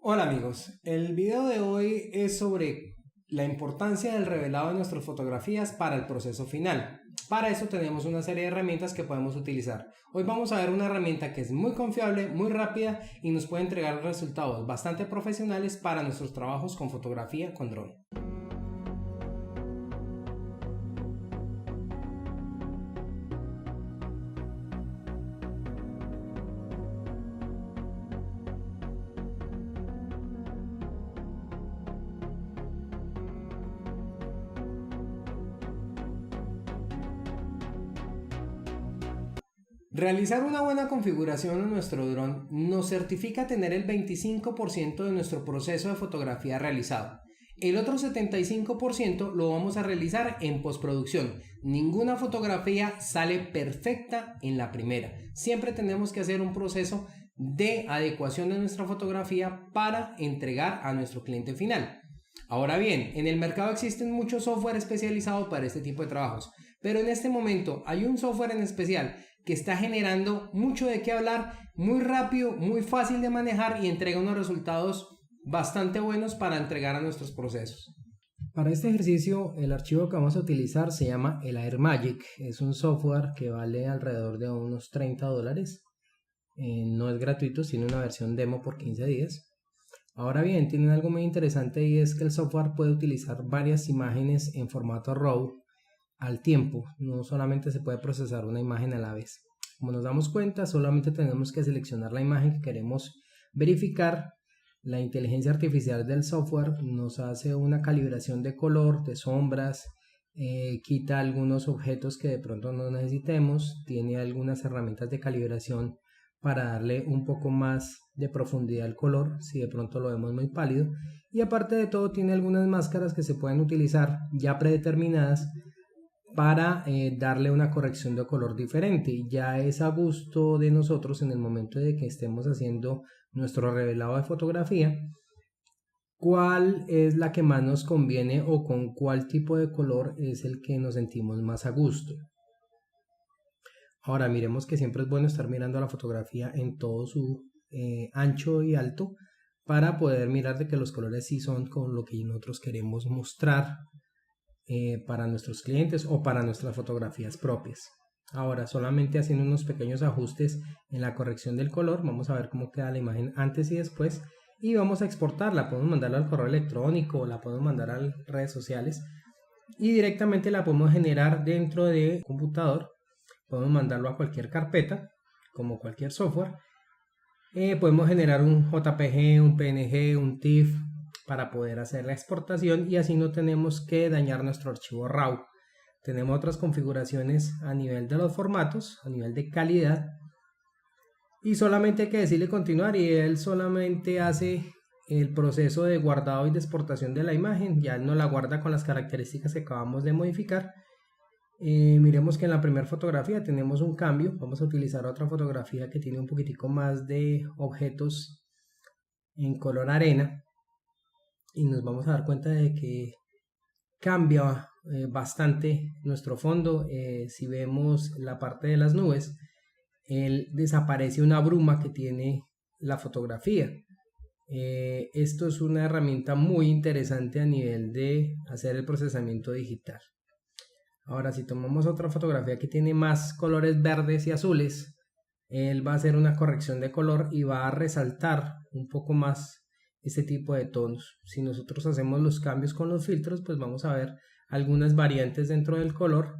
Hola amigos, el video de hoy es sobre la importancia del revelado de nuestras fotografías para el proceso final. Para eso tenemos una serie de herramientas que podemos utilizar. Hoy vamos a ver una herramienta que es muy confiable, muy rápida y nos puede entregar resultados bastante profesionales para nuestros trabajos con fotografía con dron. Realizar una buena configuración en nuestro dron nos certifica tener el 25% de nuestro proceso de fotografía realizado. El otro 75% lo vamos a realizar en postproducción. Ninguna fotografía sale perfecta en la primera. Siempre tenemos que hacer un proceso de adecuación de nuestra fotografía para entregar a nuestro cliente final. Ahora bien, en el mercado existen muchos software especializados para este tipo de trabajos, pero en este momento hay un software en especial que está generando mucho de qué hablar, muy rápido, muy fácil de manejar y entrega unos resultados bastante buenos para entregar a nuestros procesos. Para este ejercicio el archivo que vamos a utilizar se llama el AirMagic. Es un software que vale alrededor de unos $30. No es gratuito, tiene una versión demo por 15 días. Ahora bien, tiene algo muy interesante y es que el software puede utilizar varias imágenes en formato RAW al tiempo, no solamente se puede procesar una imagen a la vez. Como nos damos cuenta, solamente tenemos que seleccionar la imagen que queremos verificar. La inteligencia artificial del software nos hace una calibración de color, de sombras, quita algunos objetos que de pronto no necesitemos, tiene algunas herramientas de calibración para darle un poco más de profundidad al color si de pronto lo vemos muy pálido, y aparte de todo tiene algunas máscaras que se pueden utilizar ya predeterminadas para darle una corrección de color diferente. Ya es a gusto de nosotros en el momento de que estemos haciendo nuestro revelado de fotografía cuál es la que más nos conviene o con cuál tipo de color es el que nos sentimos más a gusto. Ahora miremos que siempre es bueno estar mirando la fotografía en todo su ancho y alto para poder mirar de que los colores sí son con lo que nosotros queremos mostrar para nuestros clientes o para nuestras fotografías propias. Ahora, solamente haciendo unos pequeños ajustes en la corrección del color, vamos a ver cómo queda la imagen antes y después y vamos a exportarla. Podemos mandarla al correo electrónico, la podemos mandar a redes sociales y directamente la podemos generar dentro de computador. Podemos mandarlo a cualquier carpeta, como cualquier software. Podemos generar un JPG, un PNG, un TIFF para poder hacer la exportación y así no tenemos que dañar nuestro archivo RAW. Tenemos otras configuraciones a nivel de los formatos, a nivel de calidad, y solamente hay que decirle continuar y él solamente hace el proceso de guardado y de exportación de la imagen. Ya él no la guarda con las características que acabamos de modificar. Miremos que en la primera fotografía tenemos un cambio. Vamos a utilizar otra fotografía que tiene un poquitico más de objetos en color arena y nos vamos a dar cuenta de que cambia bastante nuestro fondo. Si vemos la parte de las nubes, desaparece una bruma que tiene la fotografía. Esto es una herramienta muy interesante a nivel de hacer el procesamiento digital. Ahora, si tomamos otra fotografía que tiene más colores verdes y azules, él va a hacer una corrección de color y va a resaltar un poco más este tipo de tonos. Si nosotros hacemos los cambios con los filtros, pues vamos a ver algunas variantes dentro del color,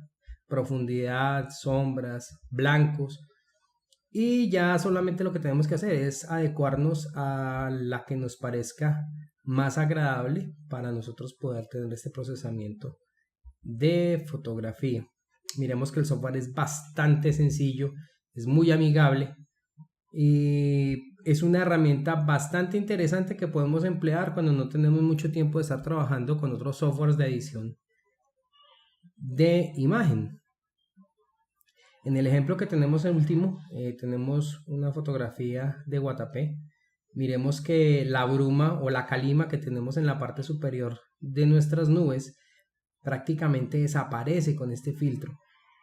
profundidad, sombras, blancos, y ya solamente lo que tenemos que hacer es adecuarnos a la que nos parezca más agradable para nosotros poder tener este procesamiento de fotografía. Miremos que el software es bastante sencillo, es muy amigable y es una herramienta bastante interesante que podemos emplear cuando no tenemos mucho tiempo de estar trabajando con otros softwares de edición de imagen. En el ejemplo que tenemos el último, tenemos una fotografía de Guatapé. Miremos que la bruma o la calima que tenemos en la parte superior de nuestras nubes prácticamente desaparece con este filtro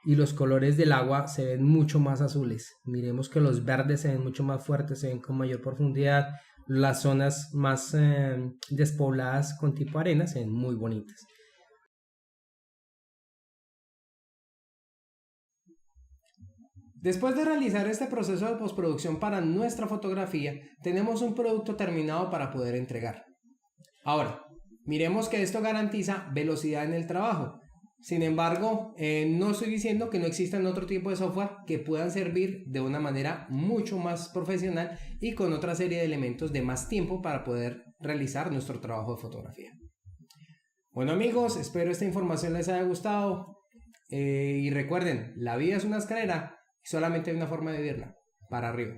y los colores del agua se ven mucho más azules. Miremos que los verdes se ven mucho más fuertes, se ven con mayor profundidad, las zonas más despobladas con tipo arena se ven muy bonitas. Después de realizar este proceso de postproducción para nuestra fotografía, tenemos un producto terminado para poder entregar. Ahora, miremos que esto garantiza velocidad en el trabajo. Sin embargo, no estoy diciendo que no existan otro tipo de software que puedan servir de una manera mucho más profesional y con otra serie de elementos de más tiempo para poder realizar nuestro trabajo de fotografía. Bueno amigos, espero esta información les haya gustado y recuerden, la vida es una escalera y solamente hay una forma de vivirla, para arriba.